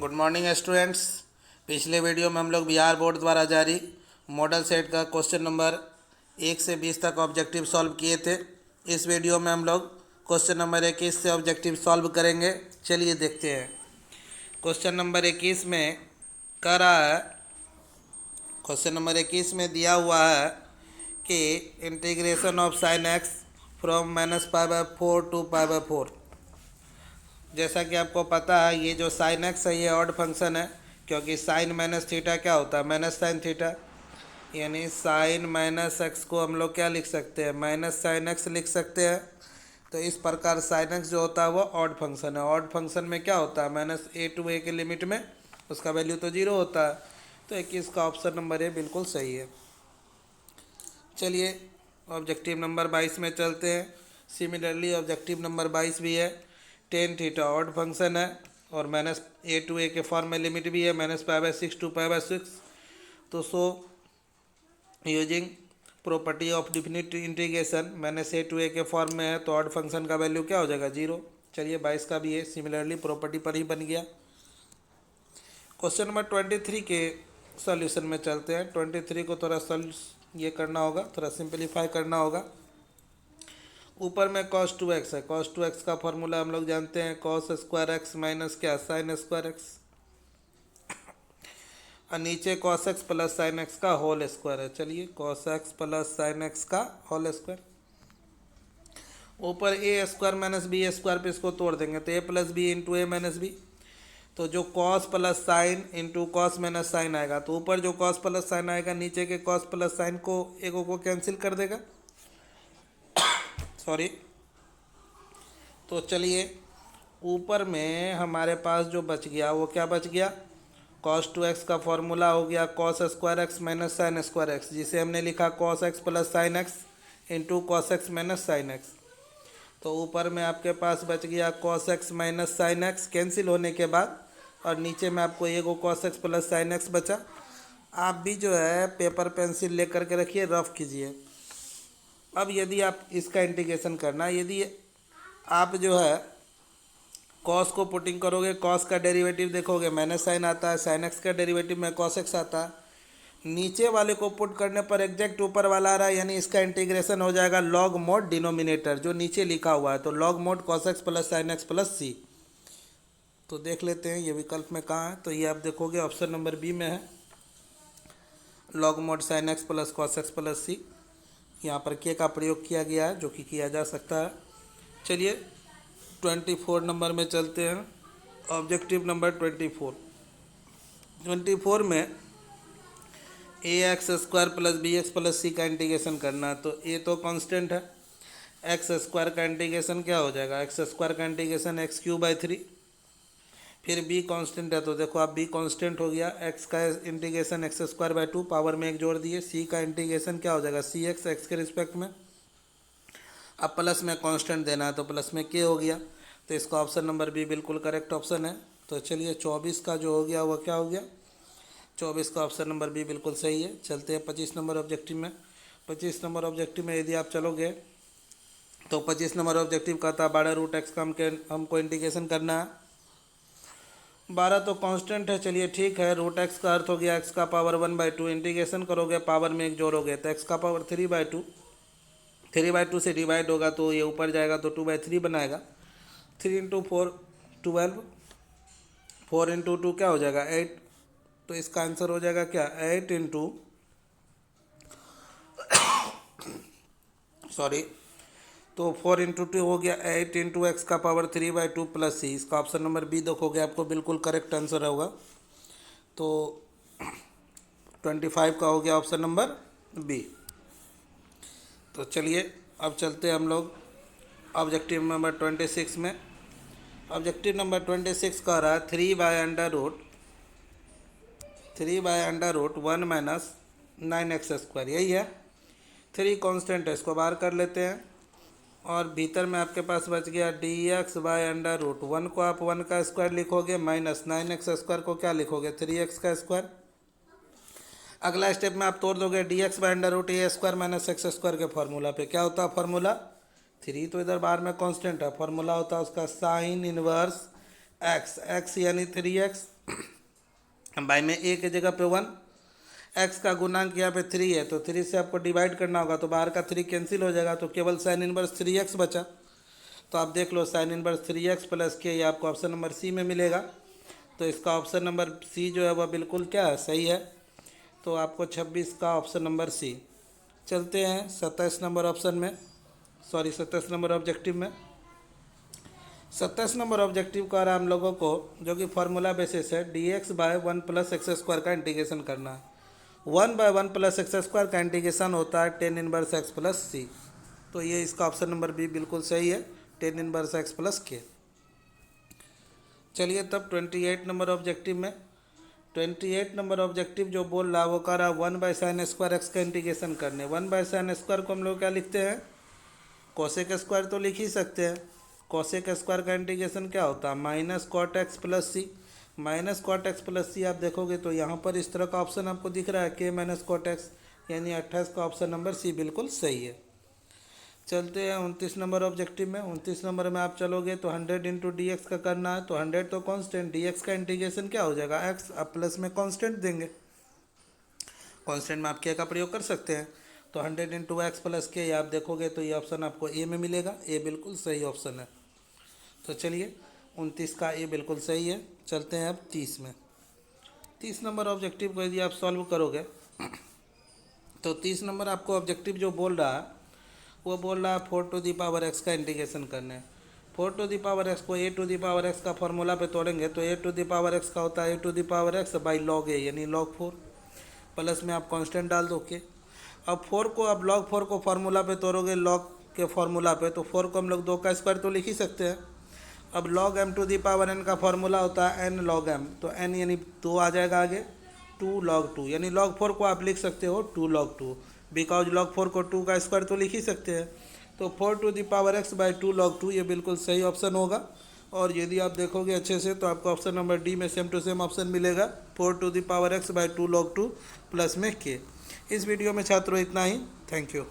Good morning students. पिछले video में हम लोग बिहार बोर्ड द्वारा जारी मॉडल सेट का क्वेश्चन नंबर 1 से 20 तक ऑब्जेक्टिव सॉल्व किए थे। इस वीडियो में हम लोग क्वेश्चन नंबर 21 से ऑब्जेक्टिव सॉल्व करेंगे। चलिए देखते हैं। क्वेश्चन नंबर 21 में कह रहा है, क्वेश्चन नंबर 21 में दिया हुआ है कि integration of sine x from -π/4 to π/4। जैसा कि आपको पता है, ये जो साइन एक्स है ये ऑड फंक्शन है, क्योंकि साइन माइनस थीटा क्या होता है, माइनस साइन थीटा। यानी साइन माइनस एक्स को हम लोग क्या लिख सकते हैं, माइनस साइन एक्स लिख सकते हैं। तो इस प्रकार साइन एक्स जो होता है वो ऑड फंक्शन है। ऑड फंक्शन में क्या होता है, -a टू a के लिमिट में उसका वैल्यू तो 0 होता है। तो 21 का ऑप्शन नंबर ए बिल्कुल सही है। चलिए ऑब्जेक्टिव नंबर 22 में चलते हैं। सिमिलरली ऑब्जेक्टिव नंबर 22 भी है। टेन थीटा ऑड फंक्शन है और -a टू a के फॉर्म में लिमिट भी है, -π/6 टू π/6। तो so using property of definite integration -a to a के फॉर्म में है, तो ऑड फंक्शन का वैल्यू क्या हो जाएगा, 0। चलिए 22 का भी है, सिमिलरली प्रॉपर्टी पर ही बन गया। क्वेश्चन नंबर 23 के सॉल्यूशन में चलते हैं। 23 को थोड़ा ये करना होगा, थोड़ा सिंपलीफाई करना होगा। ऊपर में cos 2x है। cos 2x का फॉर्मूला हम लोग जानते हैं, cos स्क्वायर एक्स माइनस क्या, साइन स्क्वायर एक्स। और नीचे cos x plus sine X का होल स्क्वायर है। चलिए cos x plus sine X का होल स्क्वायर। ऊपर a square minus B square पे इसको तोड़ देंगे तो a plus B into A minus B. तो जो cos plus sine into cos minus sine आएगा, तो ऊपर जो cos प्लस साइन आएगा नीचे के cos प्लस साइन को एगो को कैंसिल कर देगा, सॉरी। तो चलिए ऊपर में हमारे पास जो बच गया वो क्या बच गया, cos 2x का फॉर्मूला हो गया cos square X minus sign square x, जिसे हमने लिखा cos x plus sine x into cos x minus sine x. तो ऊपर में आपके पास बच गया cos x minus sine x cancel होने के बाद, और नीचे में आपको एगो cos x plus sine x बचा। आप भी जो है पेपर पेंसिल लेकर के रखिए, रफ कीजिए। अब यदि आप इसका इंटीग्रेशन करना, यदि आप जो है कॉस को पुटिंग करोगे, कॉस का डेरिवेटिव देखोगे माइनस साइन आता है, साइन एक्स का डेरिवेटिव में कॉस एक्स आता है। नीचे वाले को पुट करने पर एग्जैक्ट ऊपर वाला आ रहा है, यानी इसका इंटीग्रेशन हो जाएगा लॉग मोड डिनोमिनेटर जो नीचे लिखा हुआ है। तो log mod cos x plus sine x plus C. तो देख लेते हैं ये विकल्प में कहाँ है। तो ये आप देखोगे ऑप्शन नंबर बी में है, log mod sine x plus cos x plus C. यहाँ पर के का प्रयोग किया गया है, जो कि किया जा सकता है। चलिए 24 नंबर में चलते हैं। ऑब्जेक्टिव नंबर 24 में A x square plus B x plus C का इंटीग्रेशन करना है। तो ए तो कांस्टेंट है, एक्स स्क्वायर का इंटीग्रेशन क्या हो जाएगा, एक्स स्क्वायर का इंटीग्रेशन x³/3। फिर बी कांस्टेंट है, तो देखो आप बी कांस्टेंट हो गया, एक्स का इंटीग्रेशन x²/2 पावर में एक जोड़ दिए। सी का इंटीग्रेशन क्या हो जाएगा, सी एक्स के रिस्पेक्ट में। अब प्लस में कांस्टेंट देना है तो प्लस में के हो गया। तो इसका ऑप्शन नंबर बी बिल्कुल करेक्ट ऑप्शन है। तो चलिए 24 का जो हो गया वो क्या हो गया, 24 का ऑप्शन नंबर बी बिल्कुल सही है। चलते हैं 25 नंबर ऑब्जेक्टिव में। 25 नंबर ऑब्जेक्टिव में यदि आप चलोगे तो 25 नंबर ऑब्जेक्टिव कहता है 12√x का हमको इंटीग्रेशन करना है। 12 तो कांस्टेंट है, चलिए ठीक है। √x का अर्थ हो गया x का पावर 1/2। इंटीग्रेशन करोगे पावर में एक जोड़ोगे तो x का पावर 3/2। 3/2 से डिवाइड होगा तो ये ऊपर जाएगा तो 2/3 बनाएगा। 3 × 4 12, 4 × 2 क्या हो जाएगा, 8। तो इसका आंसर हो जाएगा क्या, 8 इंटू सॉरी, तो 4 × 2 हो गया 8 इंटू एक्स का पावर 3/2 प्लस सी। इसका ऑप्शन नंबर बी देखोगे आपको बिल्कुल करेक्ट आंसर होगा। तो 25 का हो गया ऑप्शन नंबर बी। तो चलिए अब चलते हैं हम लोग ऑब्जेक्टिव नंबर 26 में। ऑब्जेक्टिव नंबर 26 कह रहा है 3/√1 माइनस 9x², यही है। 3 कांस्टेंट है, इसको बाहर कर लेते हैं। और भीतर में आपके पास बच गया dx/√1 को आप 1 का स्क्वायर लिखोगे, माइनस 9x² को क्या लिखोगे, 3x का स्क्वायर। अगला स्टेप में आप तोड़ दोगे dx/√a² माइनस x² के फॉर्मूला पे। क्या होता है फॉर्मूला, 3 तो इधर बाहर में कांस्टेंट है, फॉर्मूला होता है उसका साइन इनवर्स एक्स यानी 3x बाई में a की जगह पे 1, x का गुणांक यहाँ पे 3 है तो 3 से आपको डिवाइड करना होगा तो बाहर का 3 कैंसिल हो जाएगा तो केवल साइन इनवर्स 3x बचा। तो आप देख लो साइन इनवर्स 3x प्लस के ये आपको ऑप्शन नंबर सी में मिलेगा। तो इसका ऑप्शन नंबर सी जो है वह बिल्कुल क्या है, सही है। तो आपको 26 का ऑप्शन नंबर सी। चलते हैं 27 नंबर ऑप्शन में, 27 नंबर ऑब्जेक्टिव में। 27 नंबर ऑब्जेक्टिव का हम लोगों को जो कि फार्मूला बेसिस है dx/1 + x² का इंटीग्रेशन करना है। 1/1 + x² का इंटीग्रेशन होता है tan इनवर्स x + c। तो ये इसका ऑप्शन नंबर बी बिल्कुल सही है, tan इनवर्स x + k। चलिए तब 28 नंबर ऑब्जेक्टिव में, 28 नंबर ऑब्जेक्टिव जो बोल रहा है वो कह रहा है 1/sin² x का इंटीग्रेशन करने। 1/sin² को हम लोग क्या लिखते हैं, कोसेक स्क्वायर तो लिख ही सकते हैं। कोसेक स्क्वायर का इंटीग्रेशन क्या होता है, -cot x + c। -cot x + c आप देखोगे तो यहाँ पर इस तरह का ऑप्शन आपको दिख रहा है k - cot x, यानी 28 का ऑप्शन नंबर सी बिल्कुल सही है। चलते हैं 29 नंबर ऑब्जेक्टिव में। 29 नंबर में आप चलोगे तो 100 × dx का करना है। तो 100 तो कांस्टेंट, dx का इंटीग्रेशन क्या हो जाएगा, x, अब प्लस में कांस्टेंट देंगे, कांस्टेंट में आप k का प्रयोग कर सकते हैं। तो 100 × x + k आप देखोगे तो ये ऑप्शन आपको ए में मिलेगा, ए बिल्कुल सही ऑप्शन है। तो चलिए 29 का ए बिल्कुल सही है। चलते हैं अब 30 में। 30 नंबर ऑब्जेक्टिव को यदि आप सॉल्व करोगे तो 30 नंबर आपको ऑब्जेक्टिव जो बोल रहा है वो बोल रहा है 4 x का इंटीग्रेशन करने। 4 x को a का फॉर्मूला पे तोड़ेंगे तो a x का होता है a/log a यानी log 4, प्लस में आप कांस्टेंट डाल दो के। अब 4 को अब log 4 को फार्मूला पे तोड़ोगे log के फार्मूला पे, तो 4 को हम लोग 2 का स्क्वायर तो लिख ही सकते हैं। अब log m⁴n का फार्मूला होता है n log m, तो n यानी 2 आ जाएगा आगे, 2 log 2 यानी log 4 को आप लिख सकते हो 2 log 2, बिकॉज log 4 को 2 का स्क्वायर तो लिख ही सकते हैं। तो 4 x/2 log 2 ये बिल्कुल सही ऑप्शन होगा। और यदि आप देखोगे अच्छे से तो आपको ऑप्शन नंबर डी में सेम टू सेम ऑप्शन मिलेगा, 4 x/2 log 2 प्लस में k। इस वीडियो में छात्रों इतना ही। Thank you.